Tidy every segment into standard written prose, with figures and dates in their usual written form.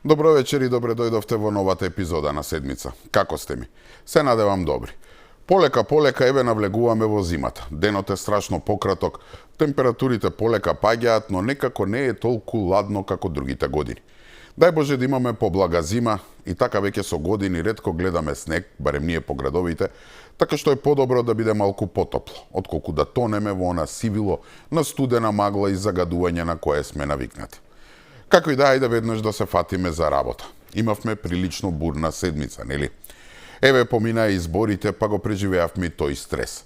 Добро вечер и добре дојдовте во новата епизода на седмица. Како сте ми? Се надевам добри. Полека еве навлегуваме во зимата. Денот е страшно пократок, температурите полека паѓаат, но некако не е толку ладно како другите години. Дај Боже да имаме поблага зима и така веќе со години ретко гледаме снег, барем ние по градовите, така што е подобро да биде малку потопло, отколку да тонеме во она сивило на студена магла и загадување на кое сме навикнати. Како и да, ајде веднаш да се фатиме за работа. Имавме прилично бурна седмица, нели? Еве поминаа изборите, па го преживеавме тој стрес.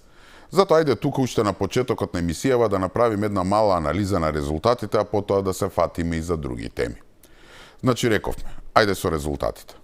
Затоа ајде тука уште на почетокот на емисијава да направиме една мала анализа на резултатите, а потоа да се фатиме и за други теми. Значи рековме, ајде со резултатите.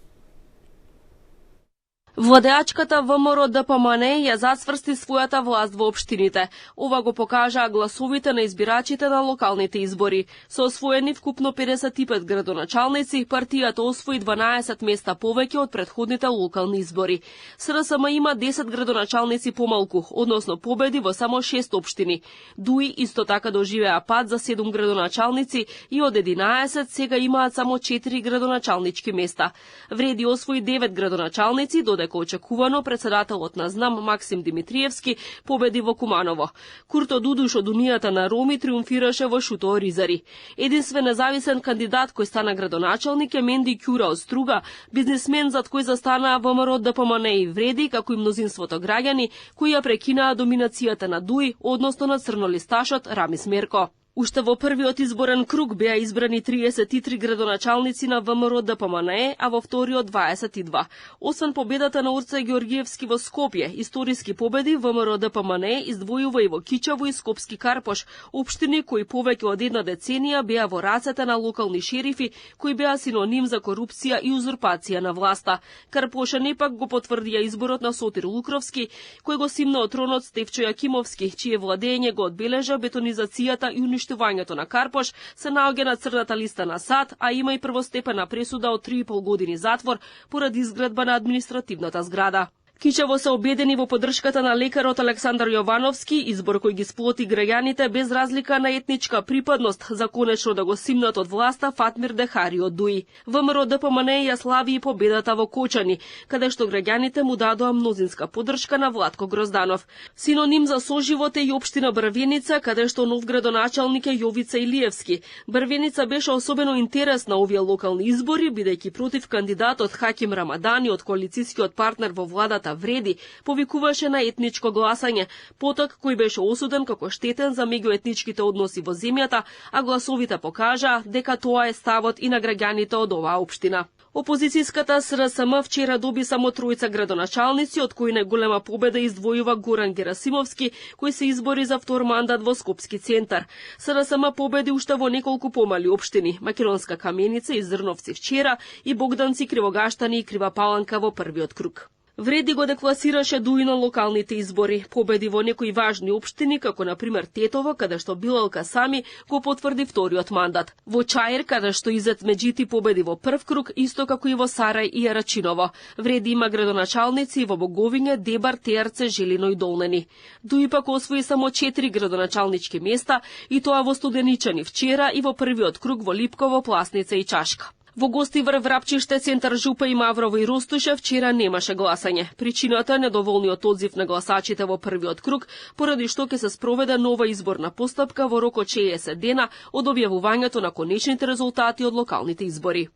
Владеачката ВМРО ДПМН ја зацврсти својата власт во општините. Ова го покажаа гласовите на избирачите на локалните избори. Со освоени вкупно 55 градоначалници, партијата освои 12 места повеќе од претходните локални избори. СРСМ има 10 градоначалници помалку, односно победи во само 6 општини. ДУИ исто така доживеа пад за 7 градоначалници и од 11 сега имаат само 4 градоначалнички места. Вреди освои 9 градоначалници, додека очекувано председателот на ЗНАМ Максим Димитриевски победи во Куманово. Курто Дудуш од Унијата на Роми триумфираше во Шутоо Ризари. Единствен независен кандидат кој стана градоначалник е Менди Ќура од Струга, бизнисмен зад кој застанаа ВМРО ДПМН и Вреди, како и мнозинството граѓани кои ја прекинаа доминацијата на ДУИ, односно на црнолисташот Рамис Мерко. Уште во првиот изборен круг беа избрани 33 градоначалници на ВМРО ДПМН, а во вториот 22. Освен победата на Орце Георгиевски во Скопје, историски победи ВМРО ДПМН издвојува и во Кичево и Скопски Карпош, општини кои повеќе од една деценија беа во рацете на локални шерифи кои беа синоним за корупција и узурпација на власта. Карпошани пак го потврдија изборот на Сотир Лукровски, кој го симна од тронот Стефчо Јакимовски, чие владење го одбележа бетонизацијата и уништувањето на Карпош, се наоѓа на црната листа на САД, а има и првостепена пресуда од 3,5 години затвор поради изградба на административната зграда. Кичево се обедени во поддршката на лекарот Александар Јовановски, избор кој ги сплоти граѓаните без разлика на етничка припадност, за конечно да го симнат од власта Фатмир Дехари од ДУИ. ВМРО ДПМН ја слави и победата во Кочани, каде што граѓаните му дадоа мнозинска поддршка на Владко Грозданов. Синоним за соживот е и општина Брвеница, каде што нов градоначалник е Јовица Илиевски. Брвеница беше особено интересна овие локални избори, бидејќи против кандидатот Хаким Рамадани од коалицијскиот партнер во владата Вреди повикуваше на етничко гласање, поток кој беше осуден како штетен за меѓуетничките односи во земјата, а гласовите покажаа дека тоа е ставот и на граѓаните од оваа општина. Опозицијската СРСМ вчера доби само тројца градоначалници, од кои најголема победа издвојува Горан Герасимовски, кој се избори за втор мандат во Скопски центар. СРСМ победи уште во неколку помали општини: Македонска Каменица и Зрновци вчера и Богданци, Кривогаштани и Крива Паланка во првиот круг. Вреди го декласираше ДУИ на локалните избори. Победи во некои важни општини, како на пример Тетово, каде што Билалка Сами го потврди вториот мандат. Во Чаир, каде што Изет Меджити победи во прв круг, исто како и во Сарај и Јарачиново. Вреди има градоначалници во Боговиње, Дебар, Теарце, Желино и Долнени. ДУИ пак освои само 4 градоначалнички места, и тоа во Студеничани вчера и во првиот круг во Липково, Пласница и Чашка. Во Гостивар, Врапчиште, Центар Жупа и Маврово и Ростуше вчера немаше гласање. Причината е недоволниот одзив на гласачите во првиот круг, поради што ќе се спроведе нова изборна постапка во рок од 60 дена од објавувањето на конечните резултати од локалните избори.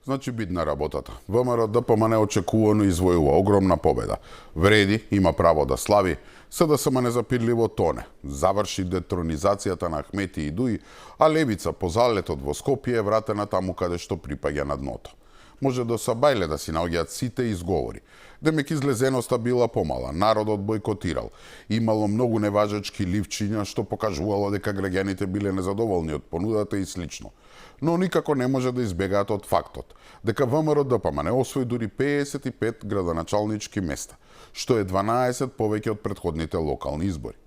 Значи бидна работата. ВМРО ДПМН очекувано извојува огромна победа. Вреди има право да слави, СДСМ незапирливо тоне. Заврши детронизацијата на Ахмети и ДУИ, а левица по залетот во Скопје е вратена таму каде што припаѓа на дното. Може до Сабајле да си наоѓаат сите изговори. Демек излезеноста била помала, народот бойкотирал. Имало многу неважачки ливчиња што покажувало дека граѓаните биле незадоволни од понудата и слично. Но никако не може да избегаат од фактот дека ВМРО ДПМН освои дури 55 градоначалнички места, што е 12 повеќе од претходните локални избори.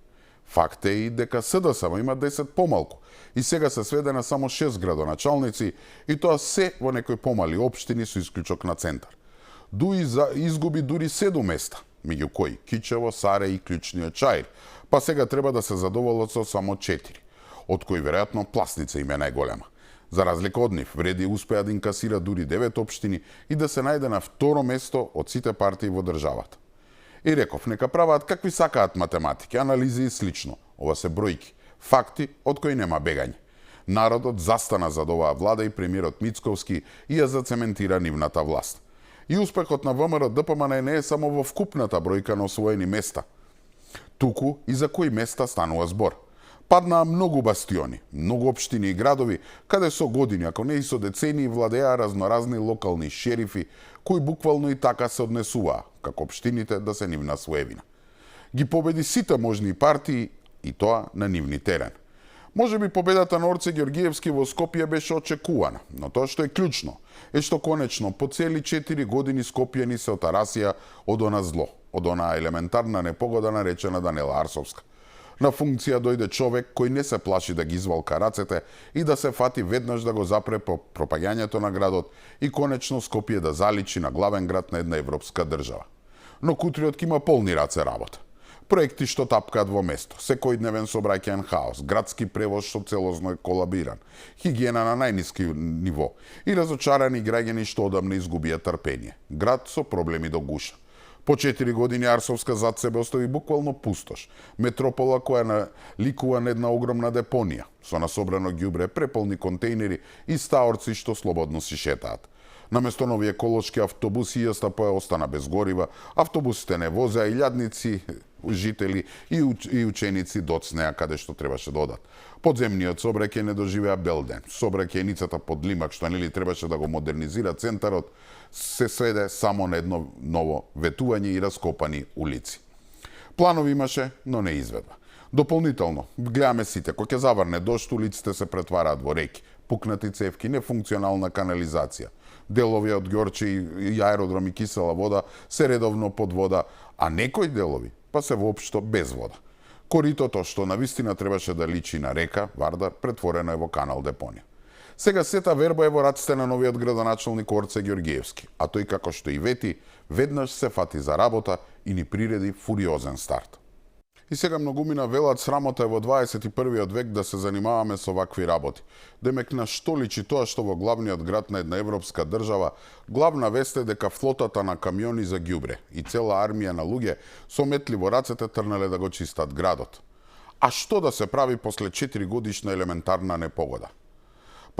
Факт е и дека СДСМ има 10 помалку и сега се сведе на само 6 градоначалници, и тоа се во некои помали општини со исклучок на центар. ДУИ изгуби дури 7 места, меѓу кои Кичево, Сарај и клучниот Чаир, па сега треба да се задоволат со само 4, од кои веројатно Пласница им е најголема. За разлика од нив, вреди успеа да инкасира дури 9 општини и да се најде на второ место од сите партии во државата. И реков, нека праваат какви сакаат математики, анализи и слично. Ова се бројки, факти од кои нема бегање. Народот застана зад оваа влада и премиерот Мицковски и ја зацементира нивната власт. И успехот на ВМРО ДПМН не е само во вкупната бројка на освоени места, туку и за кои места станува збор. Паднаа многу бастиони, многу општини и градови, каде со години, ако не и со децении, владеа разноразни локални шерифи, кои буквално и така се однесуваа, како општините да се нивна своевина. Ги победи сите можни партии и тоа на нивни терен. Може би победата на Орце Георгиевски во Скопје беше очекувана, но тоа што е клучно е што конечно по цели 4 години скопјани се отарасија од она зло, од она елементарна непогода наречена Данела Арсовска. На функција дојде човек кој не се плаши да ги извалка рацете и да се фати веднаш да го запре по пропагањето на градот и конечно Скопје да заличи на главен град на една европска држава. Но Кутриот има полни раце работа. Проекти што тапкаат во место, секојдневен сообраќаен хаос, градски превоз што целосно е колабиран, хигиена на најниски ниво и разочарани граѓани што одамна изгубија трпение. Град со проблеми до гуша. По 4 години Арсовска зад себе остави буквално пустош. Метропола која наликува на една огромна депонија, со насобрано ѓубре, преполни контейнери и стаорци што слободно си шетаат. Наместо нови еколошки автобуси ЈСТП остана без горива, автобусите не возеа и илјадници жители и ученици доцнеа каде што требаше да одат. Подземниот сообраќај не доживеа бел ден. Сообраќајницата под Лимак, што нели требаше да го модернизира центарот, се сведе само на едно ново ветување и раскопани улици. Планови имаше, но не изведба. Дополнително, гледаме сите, кога ќе заврне дожд, улиците се претвараат во реки, пукнати цевки, нефункционална канализација. Делови од Ѓорче и аеродром и кисела вода се редовно под вода, а некои делови па се воопшто без вода. Коритото, што навистина требаше да личи на река, Вардар, претворено е во канал депонија. Сега сета верба е во раците на новиот градоначалник Орце Георгиевски, а тој како што и вети, веднаш се фати за работа и ни приреди фуриозен старт. И сега многумина велат срамота е во 21. век да се занимаваме со вакви работи. Демек на што личи тоа што во главниот град на една европска држава, главна вест е дека флотата на камиони за ѓубре и цела армија на луѓе со метли во рацете трнале да го чистат градот. А што да се прави после 4 годишна елементарна непогода?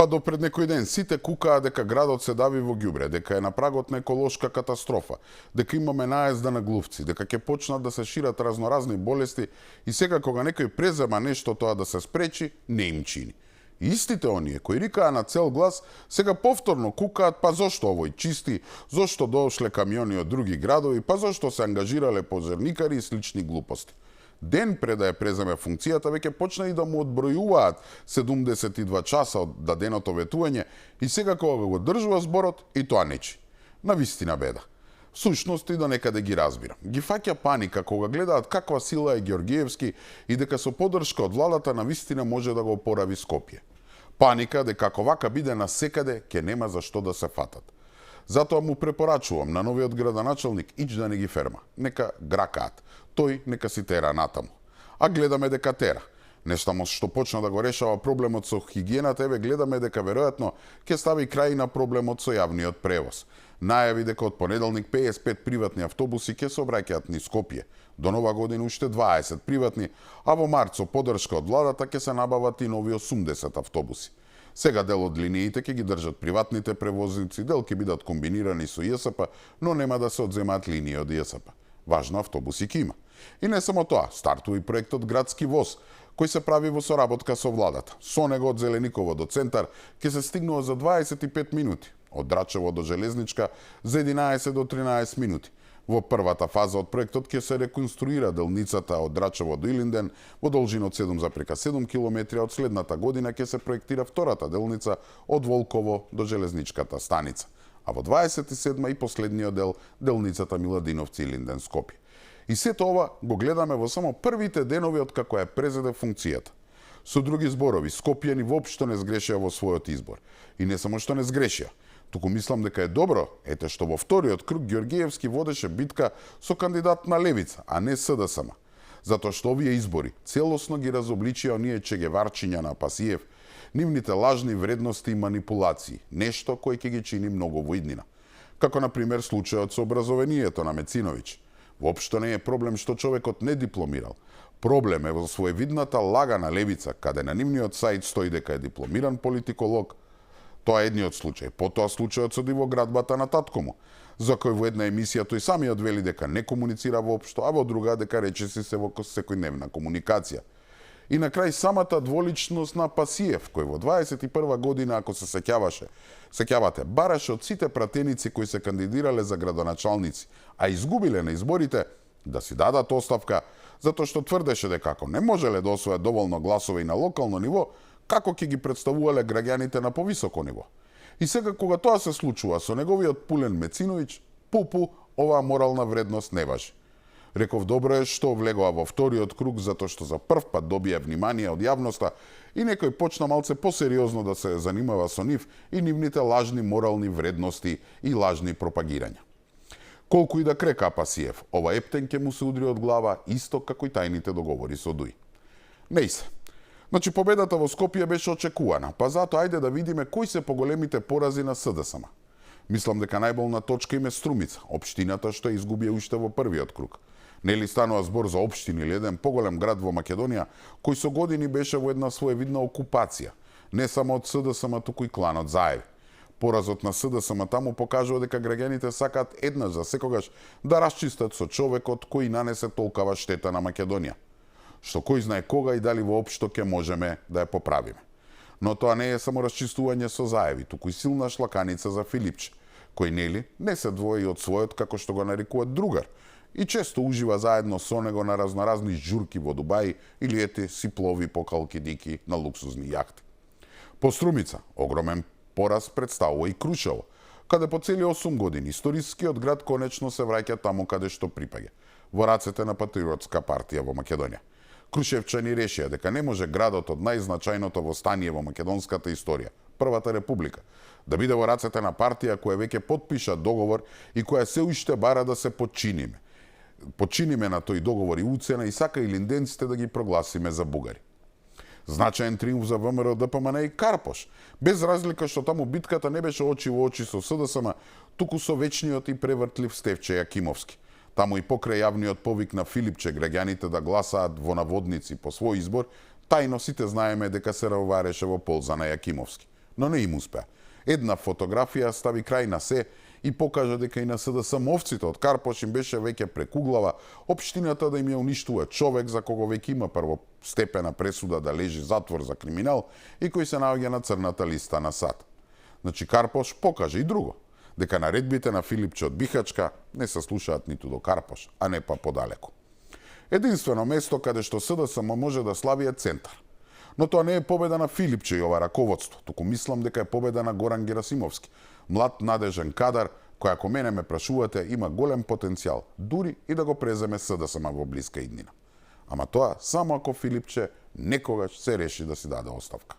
Па до пред некој ден сите кукаа дека градот се дави во ѓубре, дека е на прагот на еколошка катастрофа, дека имаме наезда на глувци, дека ќе почнат да се шират разноразни болести и сега кога некој презема нешто тоа да се спречи, не им чини. И истите оние кои рикаа на цел глас, сега повторно кукаат па зошто овој чисти, зошто дошле камиони од други градови, па зошто се ангажирале пожарникари и слични глупости. Ден пред да ја преземе функцијата, веќе почна и да му одбројуваат 72 часа од даденото ветување и сега кога го држува зборот, и тоа нечи. Навистина беда. Сушност и до некаде ги разбира. Ги фаќа паника кога гледаат каква сила е Георгиевски и дека со поддршка од владата навистина може да го опорави Скопје. Паника дека ако вака биде насекаде, ќе нема за што да се фатат. Затоа му препорачувам на новиот градоначалник ич да не ги ферма. Нека гракаат. Тој нека си тера натаму. А гледаме дека тера. Не само што почна да го решава проблемот со хигиената, еве гледаме дека веројатно ќе стави крај на проблемот со јавниот превоз. Најави дека од понеделник 55 приватни автобуси ќе се обраќаат низ Скопје. До нова година уште 20 приватни, а во март со поддршка од владата ќе се набават и нови 80 автобуси. Сега дел од линиите ќе ги држат приватните превозници, дел ќе бидат комбинирани со ЈСП, но нема да се одземаат линии од ЈСП. Важно, автобуси ќе има. И не само тоа, стартува и проектот Градски воз, кој се прави во соработка со владата. Со него од Зелениково до центар ќе се стигнува за 25 минути, од Драчево до Железничка за 11 до 13 минути. Во првата фаза од проектот ќе се реконструира делницата од Драчево до Илинден во должина од 7,7 км, од следната година ќе се проектира втората делница од Волково до Железничката станица, а во 27 и последниот дел делницата Миладиновци Илинден Скопје. И сето ова го гледаме во само првите денови од како ја презеде функцијата. Со други зборови, скопјани воопшто не сгрешија во својот избор. И не само што не сгрешија, туку мислам дека е добро, ете што во вториот круг Георгиевски водеше битка со кандидат на Левица, а не СДСМ. Затоа што овие избори целосно ги разобличија оние чегеварчиња на Пасиев, нивните лажни вредности и манипулации, нешто кој ќе ги чини многу во иднина. Како, например, случајот со образованието на Мециновиќ. Воопшто не е проблем што човекот не дипломирал. Проблем е во своевидната лага на левица, каде на нивниот сајт стои дека е дипломиран политиколог. Тоа е едниот случај. Потоа случајот со дивоградбата на татко му, за кој во една емисија тој самиот вели дека не комуницира воопшто, а во друга дека речиси се во секојдневна комуникација. И на крај самата дволичност на Пасиев, кој во 21 година, ако се сеќавате, бараше од сите пратеници кои се кандидирале за градоначалници, а изгубиле на изборите, да си дадат оставка, затоа што тврдеше дека ако не можеле да освојат доволно гласови на локално ниво, како ќе ги представувале граѓаните на повисоко ниво. И сега кога тоа се случува со неговиот Пулен Мециновиќ, оваа морална вредност не важи. Реков, добро е што влегоа во вториот круг затоа што за прв пат добија внимание од јавноста и некој почна малце посериозно да се занимава со нив и нивните лажни морални вредности и лажни пропагирања. Колку и да крека Пасиев, ова ептен ќе му се удри од глава исто како и тајните договори со Дуј. Не се. Значи, победата во Скопје беше очекувана, па затоа ајде да видиме кои се поголемите порази на СДСМ. Мислам дека најболна точка им е Струмица, општината што ја изгубија уште во првиот круг. Нели станува збор за општини или еден поголем град во Македонија, кој со години беше во една своевидна окупација, не само од СДСМ, туку и кланот Заеви. Поразот на СДСМ таму покажува дека граѓаните сакаат еднаш за секогаш да расчистат со човекот кој нанесе толкава штета на Македонија. Што кој знае кога и дали воопшто ќе можеме да ја поправиме. Но тоа не е само расчистување со Заеви, туку и силна шлаканица за Филипче, кој нели не се двои од својот како што го нарекуваат другар и често ужива заедно со него на разноразни журки во Дубај или ете си плови по Калкидики на луксузни јахти. По Струмица, огромен пораз представува и Крушево, каде по цели 8 години историскиот град конечно се враќа таму каде што припаѓа, во рацете на Патриотска партија во Македонија. Крушевчани решија дека не може градот од најзначајното востание во македонската историја, Првата република, да биде во рацете на партија која веќе потпиша договор и која се уште бара да се подчиниме. Подчиниме на тој договор и уцена и сака и линденците да ги прогласиме за бугари. Значаен триумф за ВМРО ДПМН и Карпош, без разлика што таму битката не беше очи во очи со СДСМ, туку со вечниот и превртлив Стефче Јакимовски. Таму и покрај јавниот повик на Филипче граѓаните да гласаат во наводници по свој избор, тајно сите знаеме дека се ровареше во полза на Јакимовски. Но не им успеа. Една фотографија стави крај на се и покажа дека и на СДСМ-овците од Карпош им беше веќе прекуглава општината да им ја уништува човек за кого веќе има првостепена пресуда да лежи затвор за криминал и кој се наоѓа на црната листа на САД. Значи Карпош покажа и друго, дека наредбите на Филипче од Бихачка не се слушаат ниту до Карпош, а не па подалеку. Единствено место каде што СДСМ може да слави е центар. Но тоа не е победа на Филипче и ова раководство, туку мислам дека е победа на Горан Герасимовски, млад надежен кадар, кој ако мене ме прашувате има голем потенцијал, дури и да го преземе СДСМ во блиска иднина. Ама тоа само ако Филипче некогаш се реши да си даде оставка.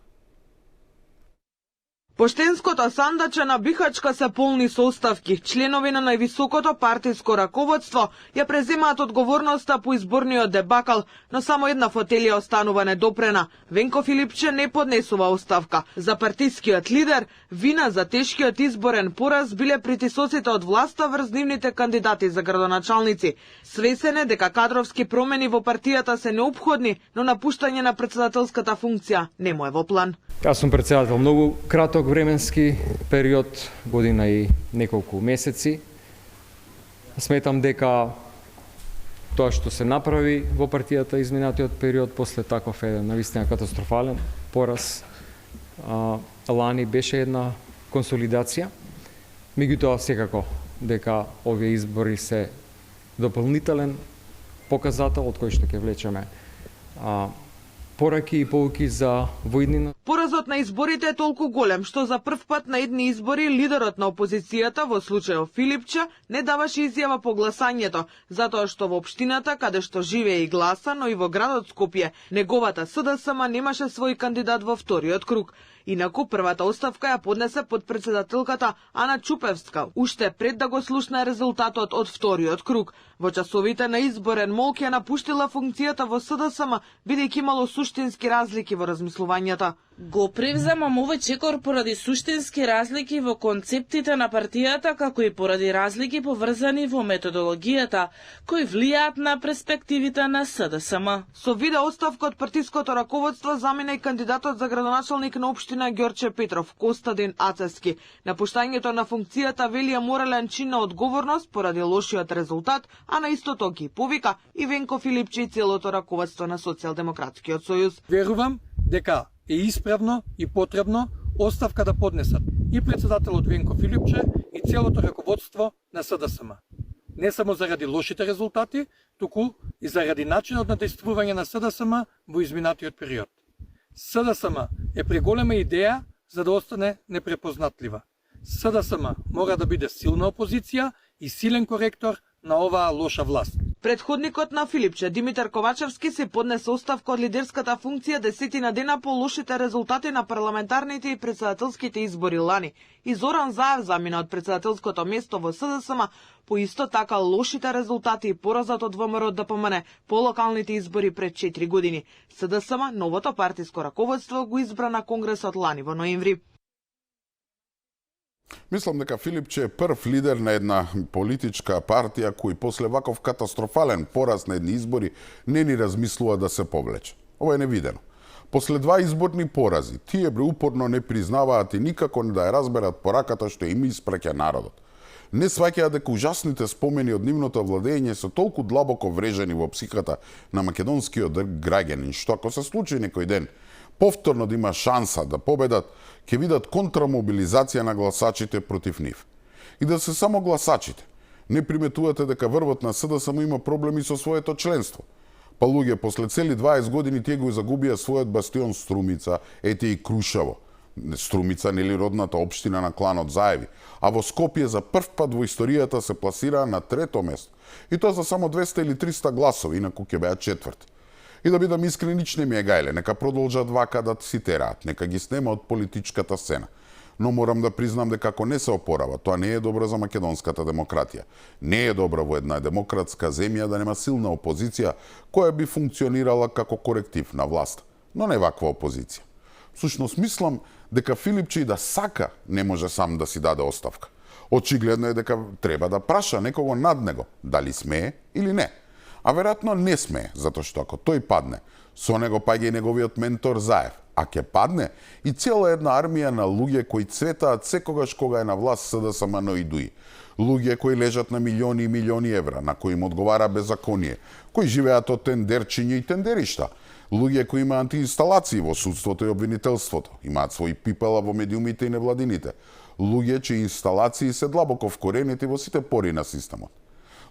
Поштенското сандаче на Бихачка се полни со оставки. Членови на највисокото партиско раководство ја преземаат одговорноста по изборниот дебакал, но само една фотелија останува недопрена. Венко Филипче не поднесува оставка. За партискиот лидер, вина за тешкиот изборен пораз биле притисоците од власта врз нивните кандидати за градоначалници. Свесен е дека кадровски промени во партијата се неопходни, но напуштање на претседателската функција не му е во план. Јас сум претседател многу краток временски период, година и неколку месеци. Сметам дека тоа што се направи во партијата изминатиот период после таков еден навистина катастрофален пораз лани беше една консолидација. Меѓутоа секако дека овие избори се дополнителен показател од кој што ќе влечеме пораки и поуки за воиднина. Поразот на изборите е толку голем, што за прв пат на едни избори лидерот на опозицијата, во случајот Филипче, не даваше изјава по гласањето, затоа што во општината, каде што живее и гласа, но и во градот Скопје, неговата СДСМ немаше свој кандидат во вториот круг. Инаку првата оставка ја поднесе подпредседателката Ана Чупевска, уште пред да го слушна резултатот од вториот круг. Во часовите на изборен молк ја напуштила функцијата во СДСМ, бидејќи имало суштински разлики во размислувањата. Го превземам овој чекор поради суштински разлики во концептите на партијата, како и поради разлики поврзани во методологијата, кои влијаат на перспективите на СДСМ. Со видео оставка од партиското раководство замина и кандидатот за градоначалник на општина Ѓорче Петров, Костадин Ацески. Напуштањето на функцијата вели ја морален чин на одговорност поради лошиот резултат, а на истото ги повика и Венко Филипче и целото раководство на Социјалдемократскиот сојуз. Верувам дека е исправно и потребно оставка да поднесат и председателот Венко Филипче и целото раководство на СДСМ. Не само заради лошите резултати, туку и заради начинот на действување на СДСМ во изминатиот период. СДСМ е преголема идеја за да остане непрепознатлива. СДСМ мора да биде силна опозиција и силен коректор на оваа лоша власт. Предходникот на Филипче, Димитар Ковачевски, се поднесе оставка од лидерската функција 10 дена по лошите резултати на парламентарните и председателските избори лани. И Зоран Заев замина од председателското место во СДСМ по исто така лошите резултати и поразот од ВМРО ДПМН по локалните избори пред 4 години. СДСМ, новото партиско раководство, го избра на Конгресот лани во ноември. Мислам дека Филипче е прв лидер на една политичка партија кој после ваков катастрофален пораз на едни избори не ни размислува да се повлече. Ова е невидено. После 2 изборни порази, тие упорно не признаваат и никако не да ја разберат пораката што им испраќа народот. Не сваќаат дека ужасните спомени од нивното владење се толку длабоко врежени во психата на македонскиот граѓанин, што ако се случи некој ден повторно да има шанса да победат, ќе видат контрамобилизација на гласачите против нив. И да се само гласачите. Не приметувате дека врвот на СДСМ има проблеми со своето членство. Па луѓе, после цели 20 години тие го загубија својот бастион Струмица, ете и Крушево. Струмица нели родната општина на кланот Заеви, а во Скопје за прв пат во историјата се пласираа на 3-то место. И тоа за само 200 или 300 гласови, инаку ќе беа четврти. И да бидам искрен, нич не ми е гајле, нека продолжат вака да цитираат, нека ги снема од политичката сцена. Но морам да признам дека ако не се опорава, тоа не е добро за македонската демократија. Не е добро во една демократска земја да нема силна опозиција која би функционирала како коректив на власт, но не ваква опозиција. Всушност мислам дека Филипче и да сака не може сам да си даде оставка. Очигледно е дека треба да праша некого над него, дали смее или не. А веројатно не смее, затоа што ако тој падне, со него паѓа и неговиот ментор Заев, а ќе падне и цела една армија на луѓе кои цветаат секогаш кога е на власт СДСМ ноидуи. Луѓе кои лежат на милиони и милиони евра, на кои им одговара беззаконие, кои живеат од тендерчиња и тендеришта, луѓе кои има антиинсталации во судството и обвинителството, имаат своји пипала во медиумите и невладините, луѓе чии инсталации се длабоко вкоренети во сите пори на системот.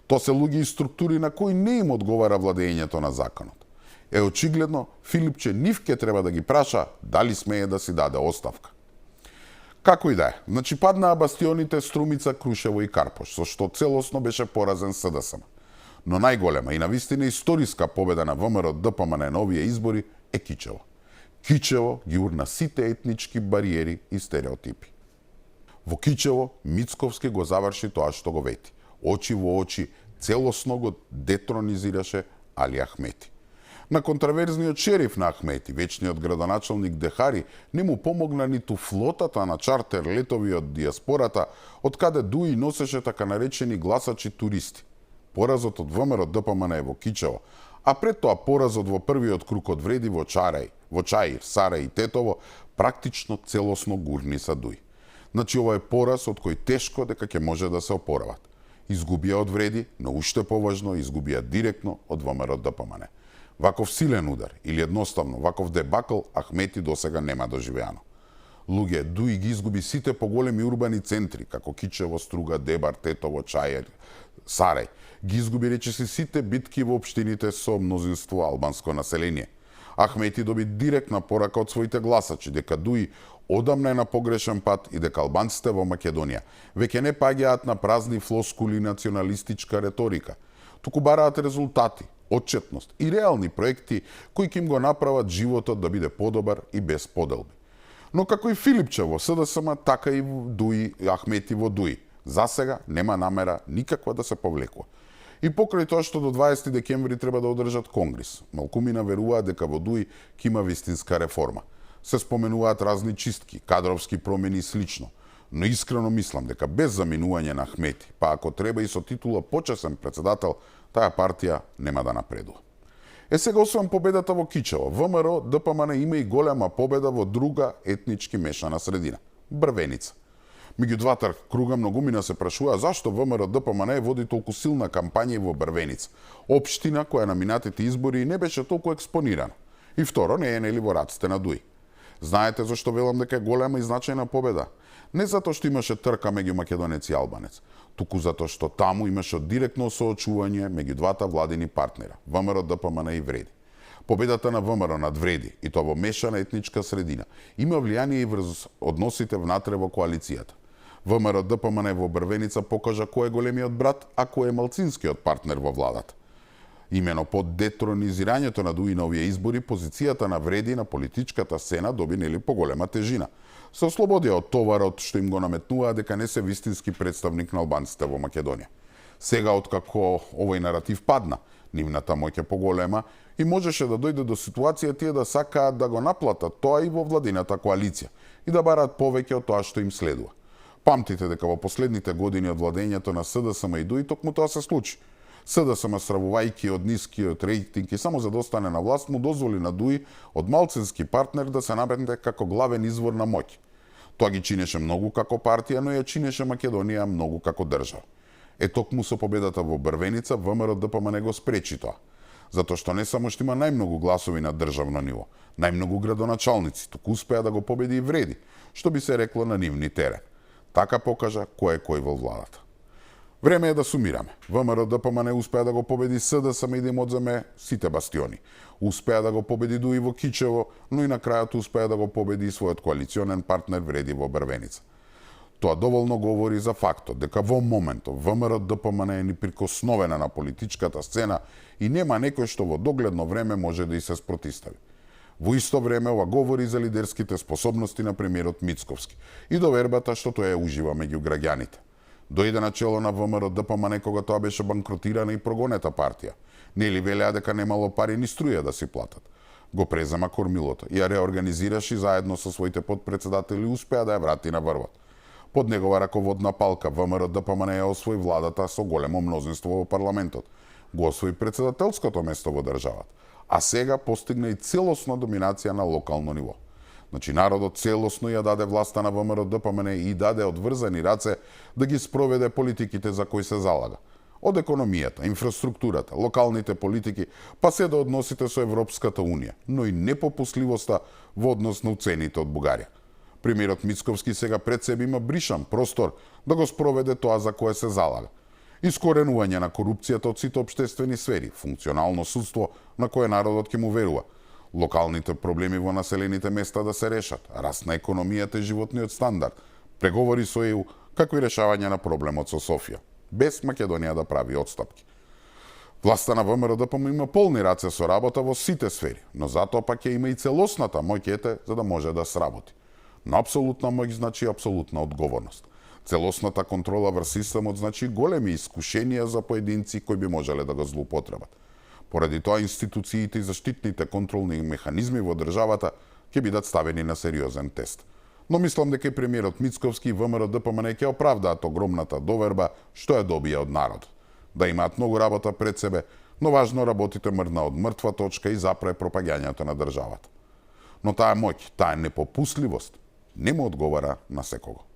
Тоа се луѓе и структури на кои не им одговара владењето на законот. Е очигледно, Филипче нив ке треба да ги праша дали смее да си даде оставка. Како и да е, значи паднаа бастионите Струмица, Крушево и Карпош, со што целосно беше поразен СДСМ. Но најголема и навистина историска победа на ВМРО ДПМН на овие избори е Кичево. Кичево ги урна сите етнички бариери и стереотипи. Во Кичево Мицковски го заврши тоа што го вети. Очи во очи целосно го детронизираше Али Ахмети. На контраверзниот шериф на Ахмети, вечниот градоначалник Дехари, не му помогна ниту флотата на чартер летови од диаспората, од каде Дуи носеше така наречени гласачи туристи. Поразот од ВМРО ДПМН е во Кичево, а пред тоа поразот во првиот круг од вреди во Чаир, Сарај и Тетово, практично целосно гурни са Дуи. Значи ова е пораз од кој тешко дека ќе може да се опорават. Изгубија од вреди, но уште поважно изгубија директно од ВМРО ДПМН. Ваков силен удар или едноставно ваков дебакл Ахмети досега нема доживеано. Луѓе, Дуи ги изгуби сите поголеми урбани центри, како Кичево, Струга, Дебар, Тетово, Чаир, Сарај. Ги изгуби речиси сите битки во општините со мнозинство албанско население. Ахмети доби директна порака од своите гласачи дека Дуи одамна е на погрешен пат и дека албанците во Македонија веќе не паѓаат на празни флоскули и националистичка реторика, туку бараат резултати, отчетност и реални проекти кои ќе им го направат животот да биде подобар и без поделби. Но како и Филипче во СДСМ, така и Дуи, Ахмети во Дуи. За сега нема намера никаква да се повлекува. И покрај тоа што до 20 декември треба да одржат конгрес, малкумина веруваат дека во Дуи ќе има вистинска реформа. Се споменуваат разни чистки, кадровски промени и слично. Но искрено мислам дека без заминување на Ахмети, па ако треба и со титула почесен председател, таа партија нема да напредува. Сега освен победата во Кичево, ВМРО ДПМН има и голема победа во друга етнички мешана средина – Брвеница. Меѓу двата круга многумина се прашува зашто ВМРО ДПМН води толку силна кампања и во Брвеница, општина која на минатите избори не беше толку експонирана. И второ, не е нели во раците на Дуи. Знаете зашто велам дека е голема и значајна победа? Не затоа што имаше трка меѓу македонец и албанец, туку затоа што таму имаше директно соочување меѓу двата владини партнера, ВМРО ДПМН и Вреди. Победата на ВМРО над Вреди, и тоа во мешана етничка средина, има влијание и врз односите внатре во коалицијата. ВМРО ДПМН во Брвеница покажа кој е големиот брат, а кој е малцинскиот партнер во владата. Имено под детронизирањето на Дуи на овие избори, позицијата на Вреди на политичката сцена доби нели поголема тежина. Се ослободија од товарот што им го наметнуваа дека не се вистински представник на албанците во Македонија. Сега, откако овој наратив падна, нивната моќ е поголема и можеше да дојде до ситуација тие да сакаат да го наплатат тоа и во владината коалиција и да бараат повеќе од тоа што им следува. Памтите дека во последните години од владењето на СДСМ и Дуи токму тоа се случи. СДСМ, сравувајќи од нискиот рейтинг и само за да остане на власт, му дозволи на Дуи од малцински партнер да се наметне како главен извор на моќ. Тоа ги чинеше многу како партија, но ја чинеше Македонија многу како држава. Токму со победата во Брвеница, ВМРО ДПМН го спречи тоа. Затоа што не само што има најмногу гласови на државно ниво, најмногу градоначалници, туку успеа да го победи и Вреди, што би се рекло на нивни терен. Така покажа кој е кој во владата. Време е да сумираме. ВМРО ДПМН успеа да го победи СДСМ и да им одземе сите бастиони. Успеа да го победи Дуи во Кичево, но и на крајот успеа да го победи и својот коалиционен партнер Вреди во Брвеница. Тоа доволно говори за фактот дека во моментот ВМРО ДПМН е неприкосновена на политичката сцена и нема некој што во догледно време може да и се спротистави. Во исто време ова говори за лидерските способности на премиерот Мицковски и довербата што тој ја ужива меѓу граѓаните. Дојде на чело на ВМРО ДПМН кога тоа беше банкротирана и прогонета партија. Нели велеа дека немало пари ни струја да си платат. Го презема кормилото, ја реорганизираш и заедно со своите подпредседатели успеа да ја врати на врвот. Под негова раководна палка ВМРО ДПМН ја освои владата со големо мнозинство во парламентот. Го освои председателското место во државата. А сега постигна и целосна доминација на локално ниво. Значи, народот целосно ја даде власта на ВМРО ДПМН и даде одврзани раце да ги спроведе политиките за кои се залага. Од економијата, инфраструктурата, локалните политики, па се до односите со Европската Унија, но и непопусливоста во однос на уцените од Бугарија. Премиерот Мицковски сега пред себе има бришан простор да го спроведе тоа за кое се залага. Искоренување на корупцијата од сите општествени сфери, функционално судство на кое народот ќе му верува, локалните проблеми во населените места да се решат, раст на економијата и животниот стандард, преговори со ЕУ, како и решавање на проблемот со Софија, без Македонија да прави отстапки. Власта на ВМРО ДПМН има полни раце со работа во сите сфери, но затоа пак ќе има и целосната моќ за да може да сработи. Но апсолутна моќ значи апсолутна одговорност. Целосната контрола врз системот значи големи искушенија за поединци кои би можеле да го злоупотребат. Поради тоа институциите и заштитните контролни механизми во државата ќе бидат ставени на сериозен тест. Но мислам дека и премиерот Мицковски и ВМРО ДПМН ќе оправдаат огромната доверба што ја добија од народ. Да имаат многу работа пред себе, но важно работите мрдна од мртва точка и запре пропагањето на државата. Но таа моќ, таа непопусливост, не му одговара на секого.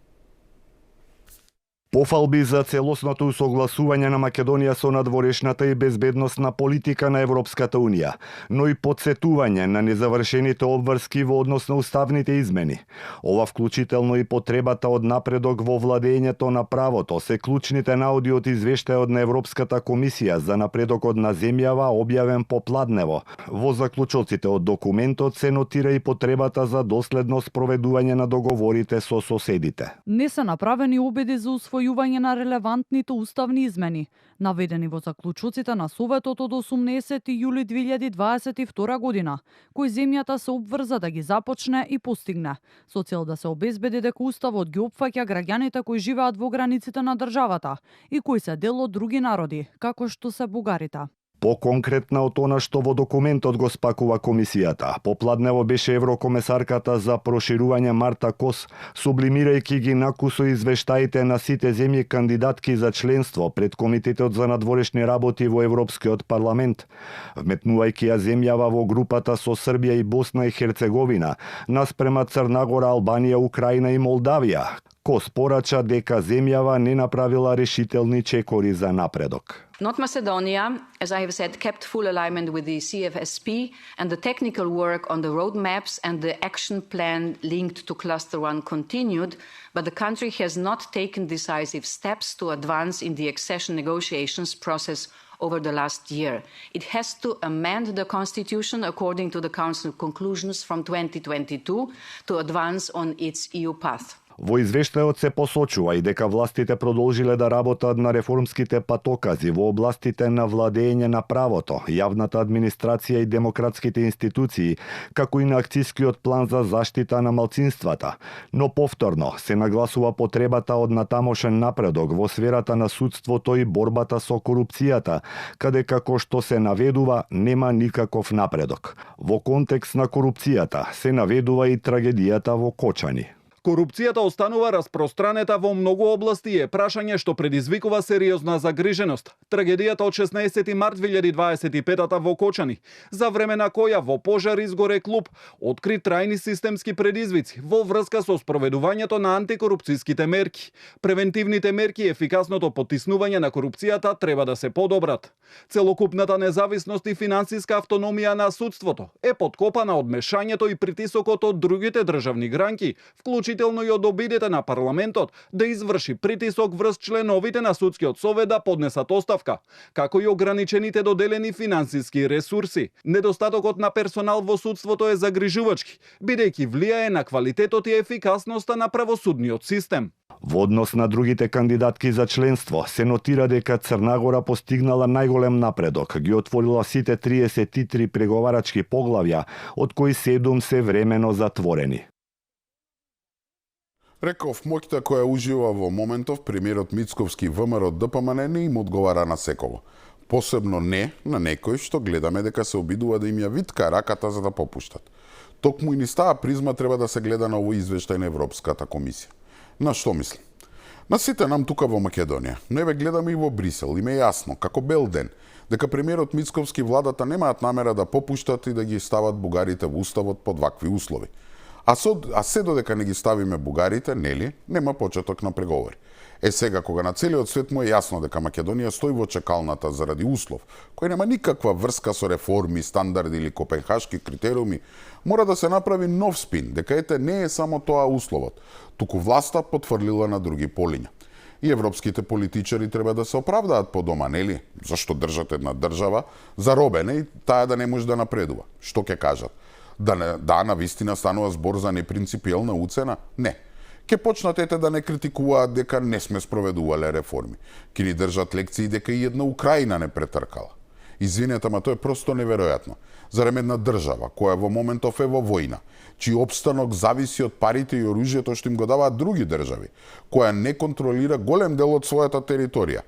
Пофалби за целосното усогласување на Македонија со надворешната и безбедносна политика на Европската Унија, но и подсетување на незавршените обврски во однос на уставните измени. Ова вклучително и потребата од напредок во владењето на правото се клучните наоди од извештајот на Европската комисија за напредокот на земјава објавен попладнево. Во заклучоците од документот се нотира и потребата за доследно спроведување на договорите со соседите. Не се направени обиди за усвојување усвојување на релевантните уставни измени, наведени во заклучоците на Советот од 18 јули 2022 година, кои земјата се обврза да ги започне и постигне, со цел да се обезбеди дека уставот ги опфаќа граѓаните кои живеат во границите на државата и кои се дел од други народи, како што се бугарите. Поконкретно од она што во документот го спакува комисијата, попладнево беше еврокомесарката за проширување Марта Кос, сублимирајќи ги накусо извештаите на сите земји кандидатки за членство пред Комитетот за надворешни работи во Европскиот парламент, вметнувајќи ја земјава во групата со Србија и Босна и Херцеговина, наспрема Црна Гора, Албанија, Украина и Молдавија. Кос порача дека земјава не направила решителни чекори за напредок. North Macedonia, as I have said, kept full alignment with the CFSP, and the technical work on the roadmaps and the action plan linked to Cluster 1 continued, but the country has not taken decisive steps to advance in the accession negotiations process over the last year. It has to amend the constitution according to the Council conclusions from 2022 to advance on its EU path. Во извештајот се посочува и дека властите продолжиле да работат на реформските патокази во областите на владење на правото, јавната администрација и демократските институции, како и на акцискиот план за заштита на малцинствата. Но повторно се нагласува потребата од натамошен напредок во сферата на судството и борбата со корупцијата, каде како што се наведува нема никаков напредок. Во контекст на корупцијата се наведува и трагедијата во Кочани. Корупцијата останува распространета во многу области и е прашање што предизвикува сериозна загриженост. Трагедијата од 16 март 2025 во Кочани, за време на која во пожар изгоре клуб, откри трајни системски предизвици во врска со спроведувањето на антикорупцијските мерки. Превентивните мерки и ефикасното потиснување на корупцијата треба да се подобрат. Целокупната независност и финансиска автономија на судството е подкопана од мешањето и притисокот од другите државни гранки, вклучително и од обидите на парламентот да изврши притисок врз членовите на судскиот совет да поднесат оставка, како и ограничените доделени финансиски ресурси. Недостатокот на персонал во судството е загрижувачки, бидејќи влијае на квалитетот и ефикасноста на правосудниот систем. Во однос на другите кандидатки за членство, се нотира дека Црна Гора постигнала најголем напредок, ги отворила сите 33 преговарачки поглавја, од кои 7 се времено затворени. Реков, моќта која ужива во моментов премиерот Мицковски ВМРО ДПМН не им одговара на секого. Посебно не на некој што гледаме дека се обидува да им ја витка раката за да попуштат. Токму и низ таа призма треба да се гледа на овој извештај на Европската комисија. На што мислам? На сите нам тука во Македонија, но еве гледаме и во Брисел, им е јасно, како бел ден, дека премиерот Мицковски владата немаат намера да попуштат и да ги стават бугарите во уставот под вакви услови. А се додека не ги ставиме бугарите, нели, нема почеток на преговори. Сега, кога на целиот свет му е јасно дека Македонија стои во чекалната заради услов, кој нема никаква врска со реформи, стандарди или копенхашки критериуми, мора да се направи нов спин, дека ете не е само тоа условот, туку власта потврлила на други полиња. И европските политичари треба да се оправдаат по дома, нели? Зашто држат една држава заробена и таа да не може да напредува? Што ќе кажат? Да, навистина станува збор за непринципиелна уцена? Не. Ке почнат ете да не критикуваат дека не сме спроведувале реформи. Ке ни држат лекции дека и една Украина не претркала. Извинете, ама тоа е просто неверојатно. Зарем една држава која во моментов е во војна, чиј опстанок зависи од парите и оружјето што им го даваат други држави, која не контролира голем дел од својата територија,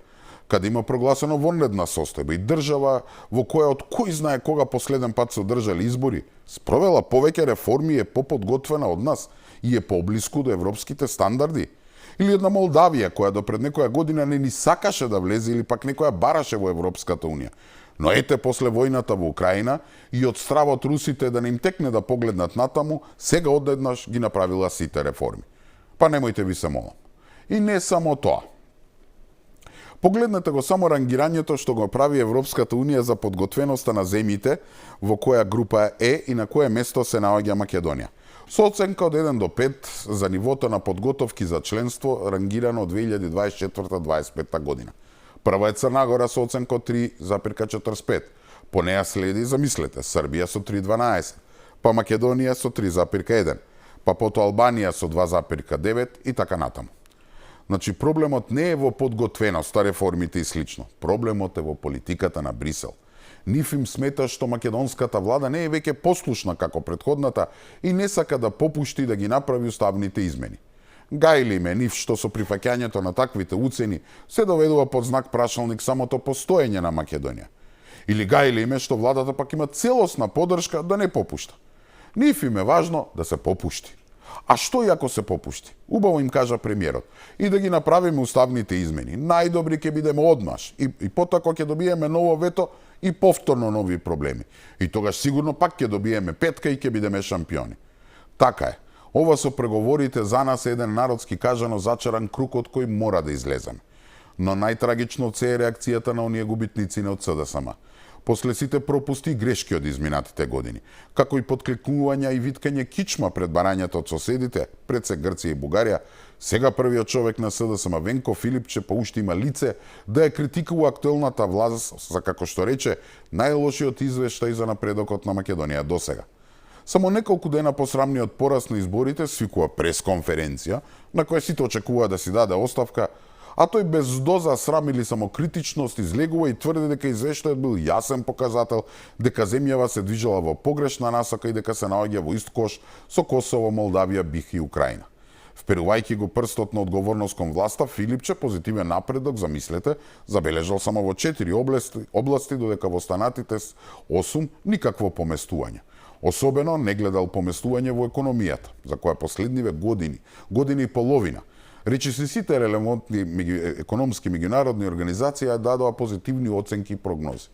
каде има прогласено вонредна состојба и држава во која од кој знае кога последен пат се одржали избори, спровела повеќе реформи и е поподготвена од нас и е поблиску до европските стандарди. Или една Молдавија која до пред некоја година не ни сакаше да влезе или пак некоја бараше во Европската унија. Но ете, после војната во Украина и од страв од русите да не им текне да погледнат натаму, сега одеднаш ги направила сите реформи. Па немојте ви се молам. И не само тоа. Погледнете го само рангирањето што го прави Европската унија за подготвеноста на земјите во која група е и на кое место се наоѓа Македонија. Со оценка од 1 до 5 за нивото на подготовки за членство рангирано од 2024-2025 година. Прва е Црна Гора со оценка од 3,45. По неја следи, замислете, Србија со 3,12, па Македонија со 3,1, па потоа Албанија со 2,9 и така натаму. Значи, проблемот не е во подготвеноста, реформите и слично. Проблемот е во политиката на Брисел. Нив им смета што македонската влада не е веќе послушна како претходната и не сака да попушти да ги направи уставните измени. Гајли ме нив што со прифаќањето на таквите уцени се доведува под знак прашалник самото постоење на Македонија. Или гајли ме што владата пак има целосна поддршка да не попушта. Нив им е важно да се попушти. А што и ако се попушти? Убаво им кажа премиерот. И да ги направиме уставните измени. Најдобри ќе бидеме одмаш. И потако ќе добиеме ново вето и повторно нови проблеми. И тогаш сигурно пак ќе добиеме петка и ќе бидеме шампиони. Така е. Ова со преговорите за нас е еден народски кажано зачаран круг од кој мора да излеземе. Но најтрагично од се е реакцијата на оние губитници од СДСМ. После сите пропусти и грешки од изминатите години, како и подкликнувања и виткање кичма пред барањата од соседите, пред се Грција и Бугарија, сега првиот човек на СДСМ Венко Филипче поушти има лице да ја критикува актуелната власт за, како што рече, најлошиот извештај за напредокот на Македонија досега. Само неколку дена по срамниот пораз на изборите свикува пресконференција на која сите очекува да си даде оставка, а тој без доза срам или самокритичност излегува и тврди дека извештајот бил јасен показател дека земјава се движела во погрешна насока и дека се наоѓа во ист кош со Косово, Молдавија, Бих и Украина. Вперувајќи го прстот на одговорност кон власта, Филипче позитивен напредок, замислете, забележал само во 4 области, додека во останатите 8 никакво поместување. Особено не гледал поместување во економијата, за која последниве година и половина, речи се сите релевантни економски меѓународни организации дадоа позитивни оценки и прогнози.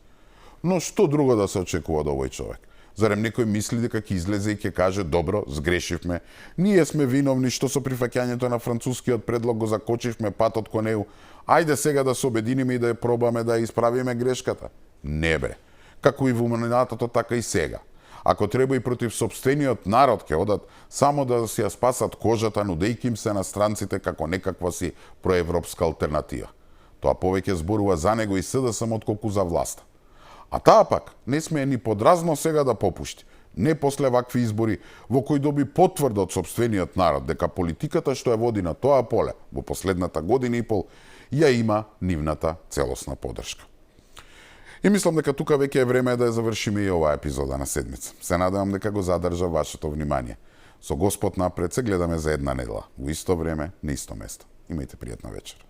Но што друго да се очекува од овој човек? Зарем некој мисли дека ќе излезе и ќе каже добро, сгрешивме, ние сме виновни што со прифаќањето на францускиот предлог го закочивме патот кон неу, ајде сега да се обединиме и да ја пробаме да ја исправиме грешката? Не бре. Како и во минатото, така и сега. Ако треба и против сопствениот народ ќе одат само да си ја спасат кожата, нудејќи им се на странците како некаква си проевропска алтернатива. Тоа повеќе зборува за него и СДСМ отколку за власта. А таа пак не смее ни подразно сега да попушти. Не после вакви избори во кои доби потврда од сопствениот народ дека политиката што ја води на тоа поле во последната година и пол ја има нивната целосна поддршка. И мислам дека тука веќе е време да ја завршиме и оваа епизода на седмица. Се надевам дека го задржа вашето внимание. Со Господ напред се гледаме за една недела. Во исто време, на исто место. Имајте пријатна вечер.